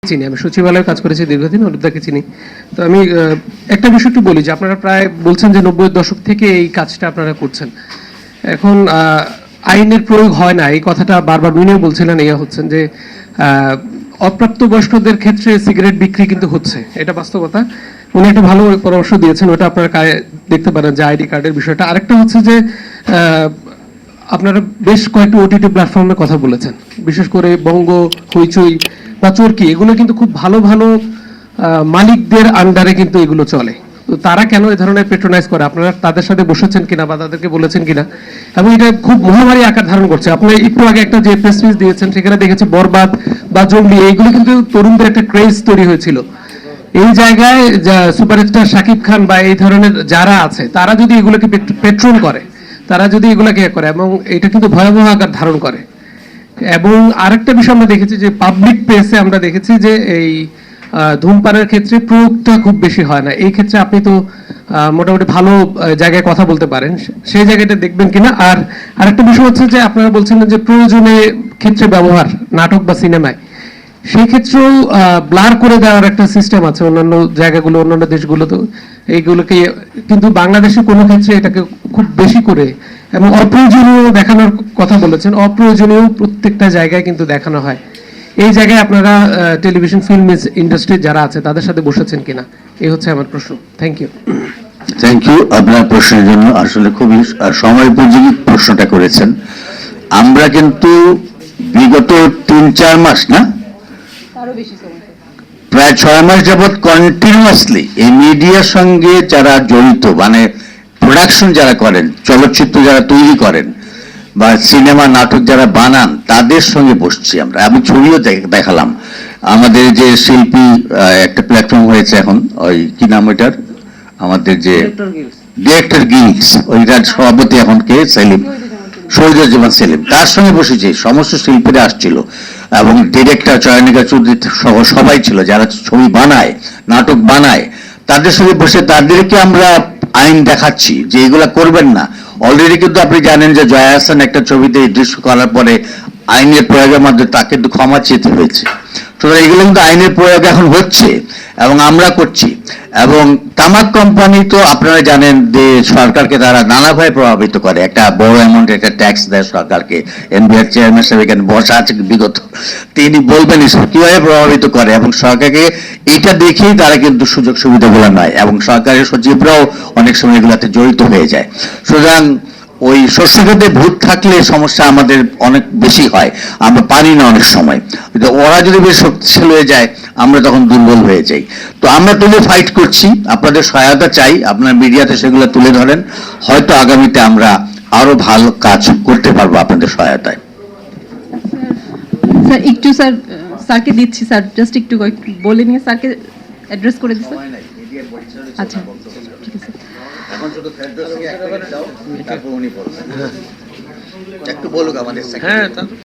চিনি, আমি সচিবালয়ে কাজ করেছি দীর্ঘদিন, অনুপদাকে চিনি। তো আমি একটা বিষয় একটু বলি যে আপনারা প্রায় বলছেন যে 90-এর দশক থেকে এই কাজটা আপনারা করছেন। এখন আইনের প্রয়োগ হয় না, এই কথাটা বারবার উনিও বলছিলেন, হচ্ছেন যে অপ্রাপ্তবয়স্কদের ক্ষেত্রে সিগারেট বিক্রি কিন্তু হচ্ছে, এটা বাস্তবতা। উনি একটা ভালো পরামর্শ দিয়েছেন, ওটা আপনারা দেখতে পারেন যে আইডি কার্ডের বিষয়টা। আরেকটা হচ্ছে যে আপনারা বেশ কয়েকটি ওটিটি প্ল্যাটফর্মে কথা বলেছেন, বিশেষ করে বঙ্গ, হইচই বা চরকি, এগুলো কিন্তু খুব ভালো ভালো মালিকদের আন্ডারে কিন্তু এগুলো চলে। তো তারা কেন এই ধরনের পেট্রোনাইজ করে, আপনারা তাদের সাথে বসেছেন কিনা বা তাদেরকে বলেছেন কিনা? এবং এটা খুব মহামারী আকার ধারণ করছে। আপনি একটু আগে একটা যে প্রেস রিলিজ দিয়েছেন, সেখানে দেখেছি বরবাদ বা জঙ্গলি, এইগুলো কিন্তু তরুণদের একটা ক্রেজ তৈরি হয়েছিল। এই জায়গায় সুপারস্টার শাকিব খান বা এই ধরনের যারা আছে, তারা যদি এগুলোকে পেট্রোল করে, তারা যদি এগুলোকে করে, এবং এটা কিন্তু ভয়াবহ আকার ধারণ করে। এবং আরেকটা বিষয় আমরা দেখেছি যে পাবলিক প্লেসে আমরা দেখেছি যে এই ধূমপানের ক্ষেত্রে প্রয়োগটা খুব বেশি হয় না। এই ক্ষেত্রে আপনি তো মোটামুটি ভালো জায়গায় কথা বলতে পারেন, সেই জায়গাটা দেখবেন কিনা। আর আরেকটা বিষয় হচ্ছে যে আপনারা বলছিলেন যে প্রয়োজনে ক্ষেত্রে ব্যবহার, নাটক বা সিনেমায়, সেই ক্ষেত্রেও ব্লার করে দেওয়ার একটা সিস্টেম আছে অন্যান্য জায়গাগুলো, অন্যান্য দেশগুলোতে এইগুলোকে, কিন্তু বাংলাদেশে কোনো ক্ষেত্রে এটাকে খুব বেশি করে এবং অপ্রয়োজনীয় দেখানোর কথা বলেছেন। অপ্রয়োজনীয় প্রত্যেকটা জায়গায় কিন্তু দেখানো হয়। এই জায়গায় আপনারা টেলিভিশন ফিল্ম ইন্ডাস্ট্রি যারা আছে তাদের সাথে বসেছেন কিনা, এই হচ্ছে আমার প্রশ্ন। Thank you. থ্যাংক ইউ আপনার প্রশ্নের জন্য। আসলে খুবই সময় উপযোগী প্রশ্নটা করেছেন। আমরা কিন্তু বিগত 3-4 মাস না, প্রায় 6 মাস যাবৎ কন্টিনিউয়াসলি এই মিডিয়ার সঙ্গে যারা জড়িত, মানে প্রোডাকশন যারা করেন, চলচ্চিত্র যারা তৈরি করেন বা সিনেমা নাটক যারা বানান, তাদের সঙ্গে বসছি আমরা। আমি ছবিও দেখালাম। আমাদের যে শিল্পী একটা প্ল্যাটফর্ম হয়েছে এখন, ওই কি নাম ওইটার, আমাদের যে ডিরেক্টর গিল্ডস, ওইটার সভাপতি এখন কে, সেলিম, শহীদুজ্জামান সেলিম, তার সঙ্গে বসেছি। সমস্ত শিল্পীরা আসছিল এবং ডিরেক্টর চয়নিকা চৌধুরী সহ সবাই ছিল, যারা ছবি বানায়, নাটক বানায়, তাদের সঙ্গে বসে তাদেরকে আমরা আইন দেখাচ্ছি যে এগুলা করবেন না। অলরেডি কিন্তু আপনি জানেন যে জয়া হাসান একটা ছবিতে দৃশ্য করার পরে আইনের প্রয়োগের মাধ্যমে তাকে কিন্তু ক্ষমা চেতে হয়েছে। সুতরাং এগুলো কিন্তু আইনের প্রয়োগ এখন হচ্ছে এবং আমরা করছি। এবং তামাক কোম্পানি তো আপনারা জানেন যে সরকারকে তারা নানাভাবে প্রভাবিত করে। একটা বড় অ্যামাউন্ট একটা ট্যাক্স দেয় সরকারকে। এনবিআর চেয়ারম্যান সাহেব এখানে বসা আছে বিগত, তিনি বলবেন কিভাবে প্রভাবিত করে, এবং সরকারকে এটা দেখেই তারা কিন্তু সুযোগ সুবিধাগুলো নেয়, এবং সরকারের সচিবরাও অনেক সময় এগুলাতে জড়িত হয়ে যায়। সুতরাং ওই শস্য খাতে ভূত থাকলে সমস্যা আমাদের অনেক বেশি হয়, আমরা পারি না অনেক সময়। ওরা যদি বেশ শক্তিশালী হয়ে যায়, আমরা তখন দুর্বল হয়ে যাই। তো আমরা তুলে ফাইট করছি, আপনাদের সহায়তা চাই, আপনার মিডিয়াতে সেগুলো তুলে ধরেন। হয়তো আগামীতে আমরা আরো ভালো কাজ করতে পারবো আপনাদের সহায়তায়। স্যার একটু স্যারকে দিচ্ছি, স্যার জাস্ট একটু বলে নিয়ে স্যারকে অ্যাড্রেস করে দিচ্ছি। আচ্ছা ঠিক আছে, এখন শুধু ফেরদৌসকে একটা মিনিট দাও, তারপর উনি বলবেন। একটু বলুক আমাদের। হ্যাঁ।